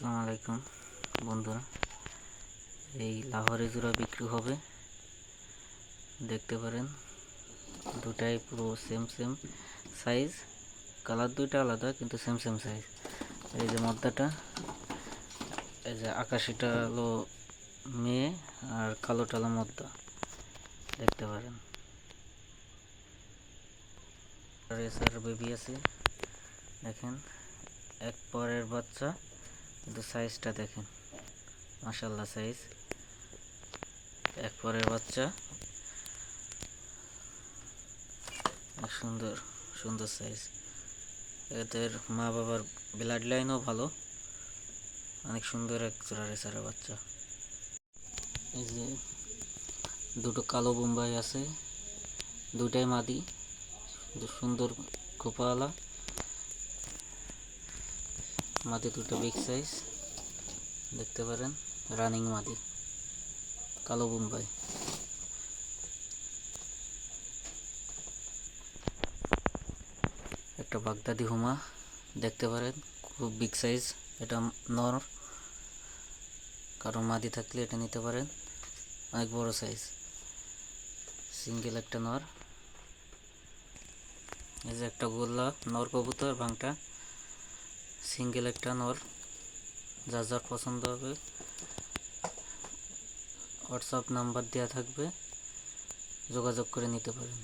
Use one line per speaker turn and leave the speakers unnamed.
আসসালামু আলাইকুম বন্ধুরা, এই লাহোরি জোড়া বিক্রি হবে। দেখতে পারেন দুটাই পুরো সেম সাইজ, কালার দুইটা আলাদা কিন্তু সেম সাইজ। এই যে মদ্দাটা, এই যে আকাশিটা হলো মেয়ে আর কালোটা হলো মদ্দা। দেখতে পারেন রেসার বেবি আছে, দেখেন এক পরের বাচ্চা, কিন্তু সাইজটা দেখেন মাশাআল্লাহ। সাইজ এক পরের বাচ্চা, সুন্দর সুন্দর সাইজ। এদের মা বাবার ব্লাড লাইনও ভালো, অনেক সুন্দর এক জোড়া রেসারের বাচ্চা। এই যে দুটো কালো বোম্বাই আছে, দুটাই মাদি, সুন্দর খোপাওয়ালা মাদি, দুটো বিগ সাইজ। দেখতে পারেন রানিং মাদি কালো বোম্বাই। একটা বাগদাদি হুমা দেখতে পারেন, খুব বিগ সাইজ। এটা নর, কারো মাদি থাকলে এটা নিতে পারেন, অনেক বড় সাইজ। সিঙ্গেল একটা নর। এই যে একটা গোল্লা নর কবুতর বাংটা, সিঙ্গেল একটা নর। যার যার পছন্দ হবে হোয়াটসঅ্যাপ নাম্বার দেওয়া থাকবে, যোগাযোগ করে নিতে পারেন।